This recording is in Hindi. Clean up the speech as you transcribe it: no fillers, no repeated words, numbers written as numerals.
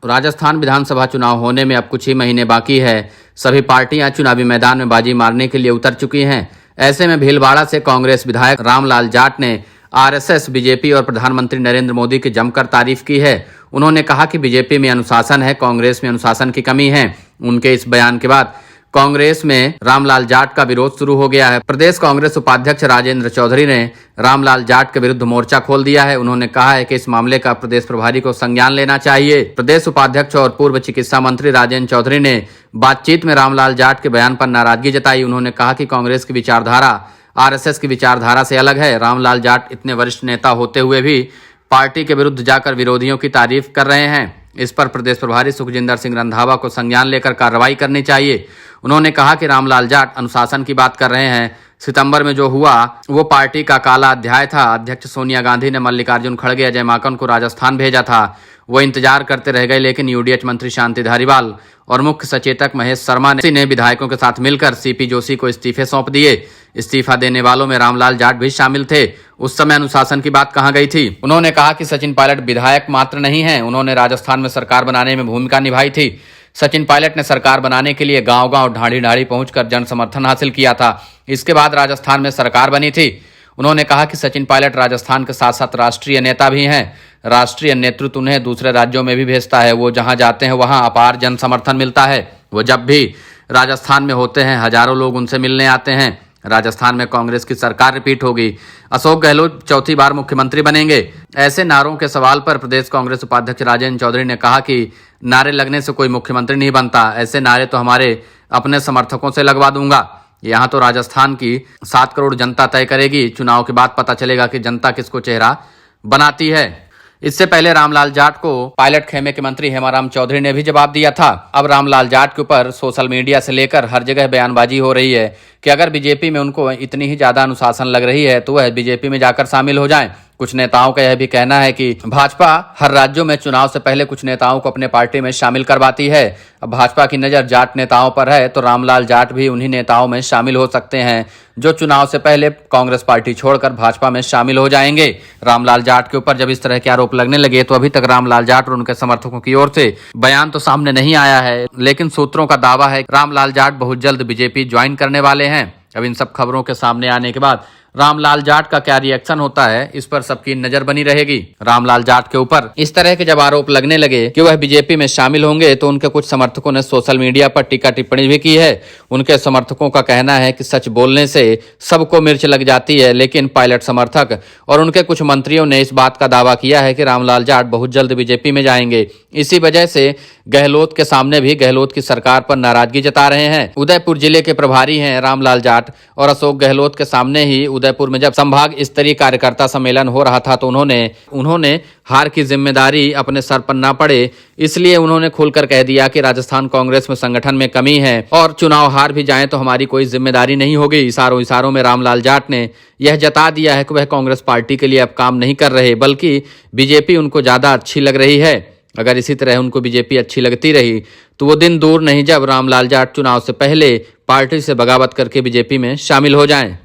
राजस्थान विधानसभा चुनाव होने में अब कुछ ही महीने बाकी है। सभी पार्टियां चुनावी मैदान में बाजी मारने के लिए उतर चुकी हैं। ऐसे में भीलवाड़ा से कांग्रेस विधायक रामलाल जाट ने आरएसएस, बीजेपी और प्रधानमंत्री नरेंद्र मोदी की जमकर तारीफ की है। उन्होंने कहा कि बीजेपी में अनुशासन है, कांग्रेस में अनुशासन की कमी है। उनके इस बयान के बाद कांग्रेस में रामलाल जाट का विरोध शुरू हो गया है। प्रदेश कांग्रेस उपाध्यक्ष राजेंद्र चौधरी ने रामलाल जाट के विरुद्ध मोर्चा खोल दिया है। उन्होंने कहा है कि इस मामले का प्रदेश प्रभारी को संज्ञान लेना चाहिए। प्रदेश उपाध्यक्ष और पूर्व चिकित्सा मंत्री राजेंद्र चौधरी ने बातचीत में रामलाल जाट के बयान पर नाराजगी जताई। उन्होंने कहा कि कांग्रेस की विचारधारा आरएसएस की विचारधारा से अलग है। रामलाल जाट इतने वरिष्ठ नेता होते हुए भी पार्टी के विरुद्ध जाकर विरोधियों की तारीफ कर रहे हैं। इस पर प्रदेश प्रभारी सुखजिंदर सिंह रंधावा को संज्ञान लेकर कार्रवाई करनी चाहिए। उन्होंने कहा कि रामलाल जाट अनुशासन की बात कर रहे हैं। सितंबर में जो हुआ वो पार्टी का काला अध्याय था। अध्यक्ष सोनिया गांधी ने मल्लिकार्जुन खड़गे, अजय माकन को राजस्थान भेजा था। वो इंतजार करते रह गए, लेकिन यूडीएच मंत्री शांति धारीवाल और मुख्य सचेतक महेश शर्मा ने विधायकों के साथ मिलकर सीपी जोशी को इस्तीफे सौंप दिए। इस्तीफा देने वालों में रामलाल जाट भी शामिल थे। उस समय अनुशासन की बात कहां गई थी? उन्होंने कहा कि सचिन पायलट विधायक मात्र नहीं है, उन्होंने राजस्थान में सरकार बनाने में भूमिका निभाई थी। सचिन पायलट ने सरकार बनाने के लिए गांव-गांव, ढाड़ी-ढाड़ी पहुंचकर जन समर्थन हासिल किया था। इसके बाद राजस्थान में सरकार बनी थी। उन्होंने कहा कि सचिन पायलट राजस्थान के साथ साथ राष्ट्रीय नेता भी हैं। राष्ट्रीय नेतृत्व उन्हें दूसरे राज्यों में भी भेजता है। वो जहां जाते हैं वहां अपार जन समर्थन मिलता है। वो जब भी राजस्थान में होते हैं हजारों लोग उनसे मिलने आते हैं। राजस्थान में कांग्रेस की सरकार रिपीट होगी। अशोक गहलोत चौथी बार मुख्यमंत्री बनेंगे। ऐसे नारों के सवाल पर प्रदेश कांग्रेस उपाध्यक्ष राजेंद्र चौधरी ने कहा कि नारे लगने से कोई मुख्यमंत्री नहीं बनता। ऐसे नारे तो हमारे अपने समर्थकों से लगवा दूंगा। यहाँ तो राजस्थान की 7 करोड़ जनता तय करेगी। चुनाव के बाद पता चलेगा कि जनता किसको चेहरा बनाती है। इससे पहले रामलाल जाट को पायलट खेमे के मंत्री हेमाराम चौधरी ने भी जवाब दिया था। अब रामलाल जाट के ऊपर सोशल मीडिया से लेकर हर जगह बयानबाजी हो रही है कि अगर बीजेपी में उनको इतनी ही ज्यादा अनुशासन लग रही है तो वह बीजेपी में जाकर शामिल हो जाएं। कुछ नेताओं का यह भी कहना है कि भाजपा हर राज्यों में चुनाव से पहले कुछ नेताओं को अपने पार्टी में शामिल करवाती है। अब भाजपा की नजर जाट नेताओं पर है तो रामलाल जाट भी उन्हीं नेताओं में शामिल हो सकते हैं जो चुनाव से पहले कांग्रेस पार्टी छोड़कर भाजपा में शामिल हो जाएंगे। रामलाल जाट के ऊपर जब इस तरह के आरोप लगने लगे तो अभी तक रामलाल जाट और उनके समर्थकों की ओर से बयान तो सामने नहीं आया है, लेकिन सूत्रों का दावा है कि रामलाल जाट बहुत जल्द बीजेपी ज्वाइन करने वाले हैं। अब इन सब खबरों के सामने आने के बाद रामलाल जाट का क्या रिएक्शन होता है, इस पर सबकी नजर बनी रहेगी। रामलाल जाट के ऊपर इस तरह के जब आरोप लगने लगे कि वह बीजेपी में शामिल होंगे तो उनके कुछ समर्थकों ने सोशल मीडिया पर टीका टिप्पणी भी की है। उनके समर्थकों का कहना है कि सच बोलने से सबको मिर्च लग जाती है, लेकिन पायलट समर्थक और उनके कुछ मंत्रियों ने इस बात का दावा किया है कि रामलाल जाट बहुत जल्द बीजेपी में जाएंगे। इसी वजह से गहलोत के सामने भी गहलोत की सरकार पर नाराजगी जता रहे हैं। उदयपुर जिले के प्रभारी हैं रामलाल जाट और अशोक गहलोत के सामने ही उदयपुर में जब संभाग स्तरीय कार्यकर्ता सम्मेलन हो रहा था तो उन्होंने हार की जिम्मेदारी अपने सर पर ना पड़े, इसलिए उन्होंने खुलकर कह दिया कि राजस्थान कांग्रेस में संगठन में कमी है और चुनाव हार भी जाएं तो हमारी कोई जिम्मेदारी नहीं होगी। इशारों में रामलाल जाट ने यह जता दिया है कि वह कांग्रेस पार्टी के लिए अब काम नहीं कर रहे, बल्कि बीजेपी उनको ज्यादा अच्छी लग रही है। अगर इसी तरह उनको बीजेपी अच्छी लगती रही तो वो दिन दूर नहीं जब रामलाल जाट चुनाव से पहले पार्टी से बगावत करके बीजेपी में शामिल हो जाएं।